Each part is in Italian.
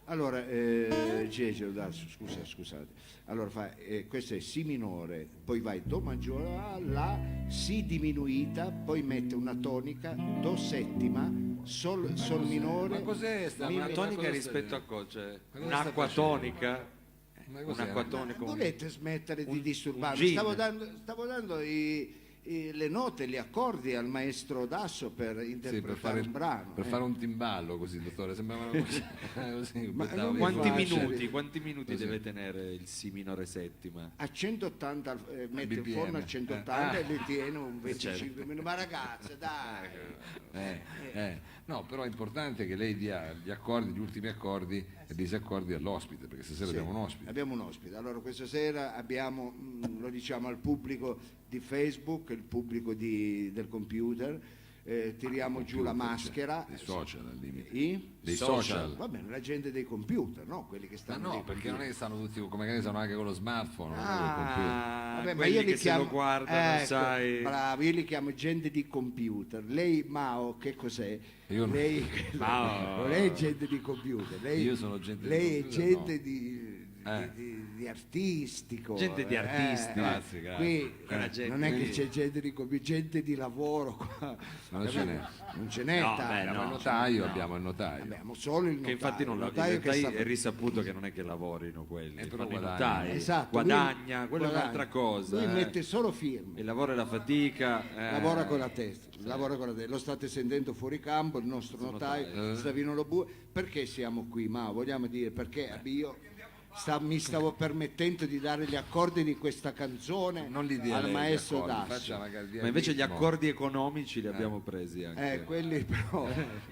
Allora, scusate. Allora questo è Si minore, poi vai Do maggiore, La, Si diminuita, poi mette una tonica, Do settima, Sol minore. Ma cos'è sta? Una Ma tonica cosa rispetto sta- a cosa? Cioè, Ma cosa sta un'acqua facendo? tonica? Ma cos'è? Un'acqua tonica? Volete smettere di un disturbarmi? gin. Stavo dando le note, gli accordi al maestro Dasso per Sì, interpretare un brano. per fare un timballo così, dottore, sembrava una cosa così, Ma buttavo non mi via. Quanti minuti Così. deve tenere il Si minore settima? A 180 mette il BPM. forno a 180 e le tiene un 25 certo. minuti. Ma ragazze, dai! No, però è importante che lei dia gli accordi, gli ultimi accordi e disaccordi all'ospite, perché stasera Sì, abbiamo un ospite. abbiamo un ospite. Allora, questa sera abbiamo, lo diciamo al pubblico di Facebook, il pubblico del computer, tiriamo giù la maschera. Dei social al limite. Dei social. Va bene, la gente dei computer, no? Quelli che Ma stanno no, nei perché computer. non è che stanno tutti, come che stanno anche con lo smartphone, non col computer. Vabbè, ma quelli io li che se lo chiamo, guardano, ecco, sai. bravo, io li chiamo gente di computer. Lei, Mao, che cos'è? Io no. Lei, Mao. lei è gente di computer. Lei, Io sono gente di lei è computer, gente no. di artistico. Gente di artisti. Grazie. Qui Quella gente non è che lì. c'è gente di computer, gente di lavoro qua. Non ce n'è. Non ce n'è No, tanta. beh, Abbiamo no. il notaio, abbiamo il notaio. Abbiamo solo il Che notaio. infatti non il la notaio che sta- è risaputo che non è che lavorino quelli, però fanno i guadagna. notai. Esatto, Guadagna, lui quella è guadagna. un'altra cosa. Lui eh. mette solo firme. Il lavoro e la fatica. Lavora con la testa, lavora con la testa. Lo state sentendo fuori campo, il nostro notaio, Savino Lobue. Perché siamo qui, ma vogliamo dire perché io mi stavo permettendo di dare gli accordi di questa canzone Non li dia al lei gli maestro accordi, Dasso. faccia magari dia Ma invece il gli ritmo. accordi economici li abbiamo presi anche. Quelli però,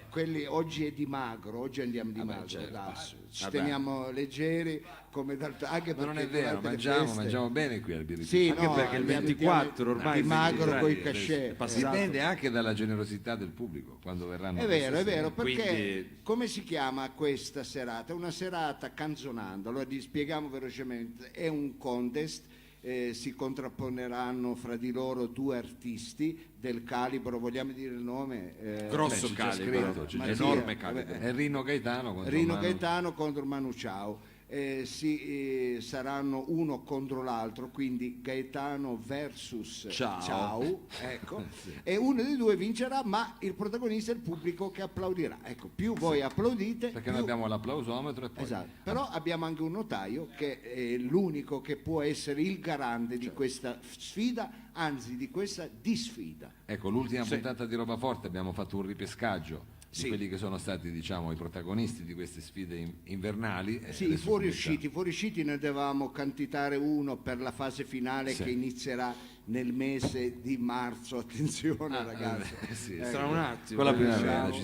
quelli oggi è di magro, oggi andiamo di magro, certo. Dasso. Ci Vabbè. teniamo leggeri come anche Ma non perché è vero, durante le mangiamo, feste- mangiamo bene qui al birrificio. Sì, Anche no, perché il andiamo 24 ormai di magro 23, coi cachet. passi- Si esatto. dipende anche dalla generosità del pubblico quando verranno. È vero, queste sere. perché Quindi- come si chiama questa serata? Una serata canzonando, allora spieghiamo velocemente, è un contest, si contrapponeranno fra di loro due artisti del calibro, vogliamo dire il nome? Grosso c'è calibro, scritto, c'è Mattia, enorme vabbè, calibro. È Rino Gaetano contro Rino Manu. Gaetano contro Manu Ciao. Saranno uno contro l'altro, quindi Gaetano versus Ciao. ecco. E uno dei due vincerà, ma il protagonista è il pubblico che applaudirà. Ecco, più voi applaudite, Perché più... noi abbiamo l'applausometro e poi. Esatto. Però abbiamo anche un notaio che è l'unico che può essere il garante di questa sfida, anzi di questa disfida. Ecco, l'ultima puntata di Roba Forte abbiamo fatto un ripescaggio Sì. di quelli che sono stati, diciamo, i protagonisti di queste sfide invernali. E Sì, i adesso fuoriusciti ne dovevamo cantitare uno per la fase finale Sì. che inizierà nel mese di marzo, attenzione ragazzi. sì, Sarà un attimo. Con la eh. primavera Diciamo, ci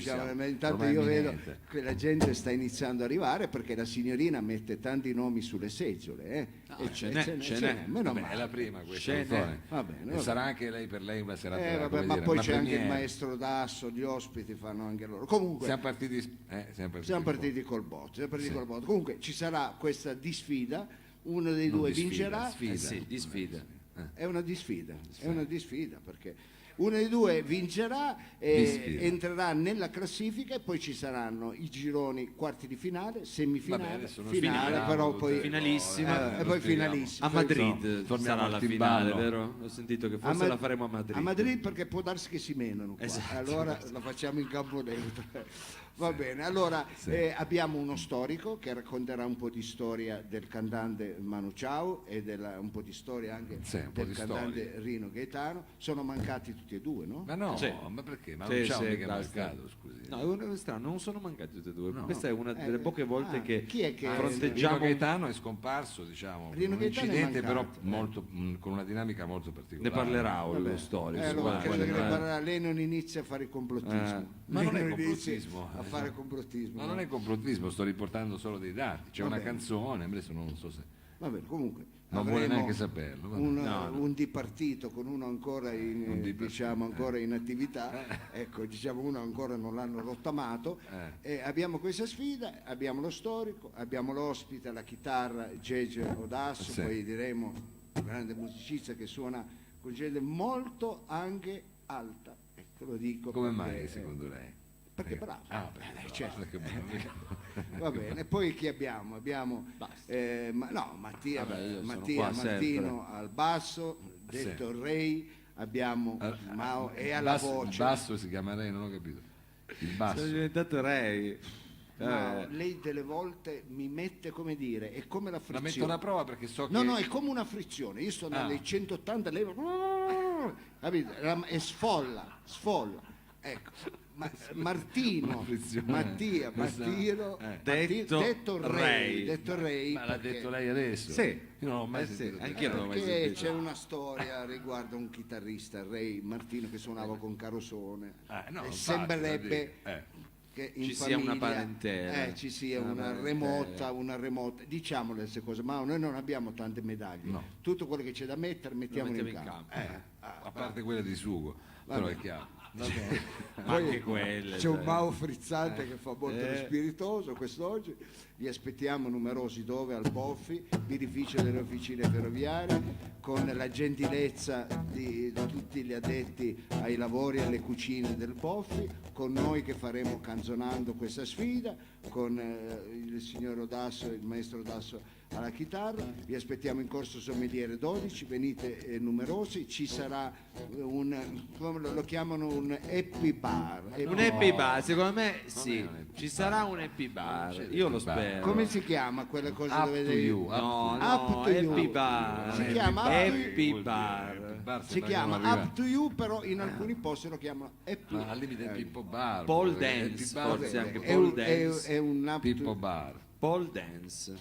siamo. intanto Ormai è io vedo imminente. che la gente sta iniziando ad arrivare perché la signorina mette tanti nomi sulle seggiole. E ce n'è. meno Vabbè, male. è la prima questa, Scene. dottore. Va bene, E va sarà anche lei per lei una serata. Vabbè, come ma dire, poi una c'è anche il premiere. maestro Dasso, gli ospiti fanno anche loro. Comunque, Siamo partiti, siamo partiti col botto, col botto. Comunque ci sarà questa disfida, uno dei Non due di sfida, vincerà. sfida. Sì, di sfida. È una disfida, perché uno dei due vincerà Disfida. e entrerà nella classifica e poi ci saranno i gironi quarti di finale, Vabbè, semifinale, adesso non finale, spieghiamo però tutte poi le Finalissima. cose, e lo poi spieghiamo. finalissima. A Madrid torniamo sarà al la timballo. finale, vero? Ho sentito che forse Ma- la faremo a Madrid. A Madrid perché può darsi che si menano qua. Esatto. Allora la facciamo in campo neutro. Va bene, allora Sì. abbiamo uno storico che racconterà un po' di storia del cantante Manu Ciao e un po' di storia anche Sì, un po' del di cantante storia. Rino Gaetano. Sono mancati tutti e due, no? Ma no, Sì. ma perché? Ma Sì, non c'è sì, mica basta. mancato, scusi. No, è strano, non sono mancati tutti e due. No. Questa è una delle poche volte che chi è che Rino fronteggiamo. Gaetano è scomparso, diciamo, Rino un Gaetano è incidente però mancato, molto, con una dinamica molto Ne particolare. parlerà Vabbè. lo storico. Allora, guarda, credo che ne guarda. parlerà. Lei non inizia a fare complottismo. Ma non Lei è inizia complottismo. a fare complottismo. Ma non è complottismo, sto riportando solo dei dati. C'è Va una bene. canzone, adesso non so se. Va bene, comunque. Non vuole avremo neanche saperlo. vabbè. un dipartito con uno ancora in, dipartito, diciamo, ancora in attività, ecco, diciamo uno ancora non l'hanno rottamato. Eh. Abbiamo questa sfida, abbiamo lo storico, abbiamo l'ospite alla chitarra Gege Odasso, Sì. poi diremo un grande musicista che suona con gente molto anche alta. Ecco, lo dico Come perché, mai secondo lei? Perché bravo. Certo. perché Va bene, poi chi abbiamo? Abbiamo Mattia, Vabbè, io sono Mattia qua Martino al basso, detto il Rei, abbiamo Mao e alla il voce. basso si chiama Ray, non ho capito. Il basso. Sono diventato Ray. Mao, lei delle volte mi mette, come dire, è come la La metto frizione. una prova perché so che... No, è come una frizione. Io sto alle 180, lei capito? E sfolla. Ecco. Martino, Una frizione. Mattia, Martino, Detto Rei. detto Rei. Ma l'ha perché- detto lei adesso? Sì. Io non l'ho mai Sì, sentito. anch'io non l'ho mai Perché sentito. c'è una storia riguardo un chitarrista, Ray Martino, che suonava con Carosone. No, E infatti, sembrerebbe vuol che in Ci sia una famiglia, parentela. ci sia Una una remota, diciamole queste cose, ma noi non abbiamo tante medaglie. No. Tutto quello che c'è da mettere mettiamolo in mettiamo in campo. A parte quelle di sugo, però è chiaro. Ma anche quelle. C'è un dai. Mao frizzante che fa molto lo spiritoso quest'oggi. Vi aspettiamo numerosi dove? Al Boffi, birrificio delle officine ferroviarie, con la gentilezza di tutti gli addetti ai lavori e alle cucine del Boffi, con noi che faremo canzonando questa sfida, con il signor Odasso, il maestro Odasso alla chitarra. Vi aspettiamo in corso Sommeliere 12, venite numerosi, ci sarà come lo chiamano, un happy bar. Un happy bar, secondo me sì, ci sarà un happy bar, io lo bar. spero. Come si chiama quella cosa Up dove to devi... you. No, Up no, to you. happy bar. Si chiama happy bar. Si chiama Up to You, però in alcuni posti lo chiamano happy. Al limite Pippo Bar. Pole perché dance, Happy Bar forse anche È pole un, dance. è un up to- Pippo Bar. Pole dance.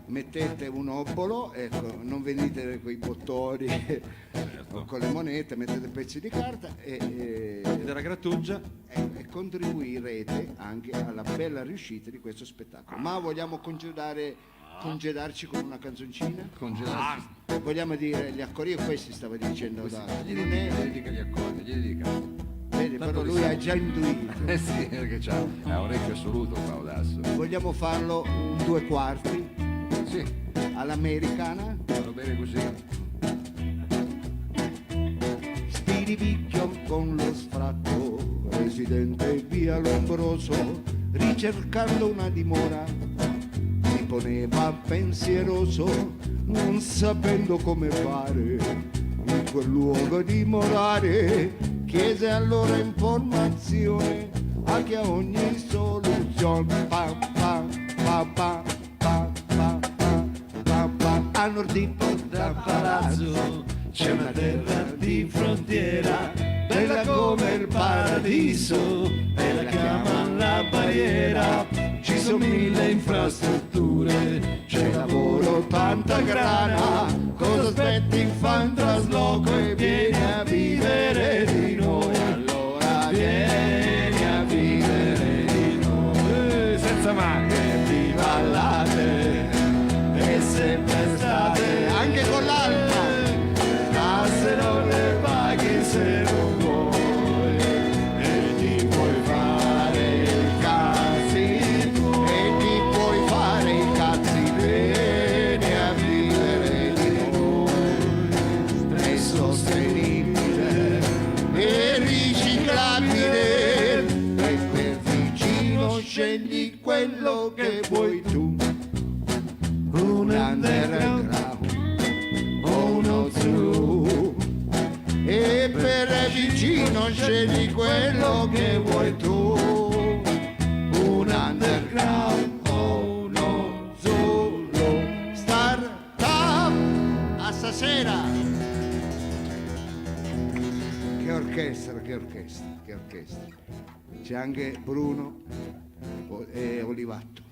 mettete un obbolo, ecco, non venite con i bottoni o con le monete, mettete pezzi di carta E della grattugia. e contribuirete anche alla bella riuscita di questo spettacolo. Ma vogliamo congedarci con una canzoncina? Congelato. Vogliamo dire gli accordi, io questi stava dicendo da Gli dica gli accordi, gli dica. vedi, però lui ha già intuito. Eh sì, perché c'ha orecchio assoluto qua Odasso. Vogliamo farlo un 2/4 Sì, all'americana? va bene così. Spiripicchio con lo sfratto, residente via Lombroso, ricercando una dimora, si poneva pensieroso, non sapendo come fare in quel luogo dimorare, chiese allora informazione a chi a ogni soluzione. Pa, pa, pa, pa, pa, pa, pa, pa, pa. A nord di Porta Palazzo c'è una terra di frontiera, bella come il paradiso, e la chiamano la Baviera. Ci sono 1000 infrastrutture, c'è lavoro, tanta grana. Cosa aspetti? Fa un trasloco e vieni a vivere di noi. Allora vieni a vivere di noi, senza macchine, viva l'ate, e sempre state anche con l'alba. Se non le paghi, se non vuoi, e ti puoi fare i cazzi, e ti puoi fare i cazzi, vieni a vivere di noi. È sostenibile e riciclabile, e per vicino scegli quello che vuoi tu. Un underground o uno zoo, e per vicino scegli quello che vuoi tu. Un underground o uno solo startup. A stasera. Che orchestra, che orchestra, che orchestra. C'è anche Bruno e Olivatto.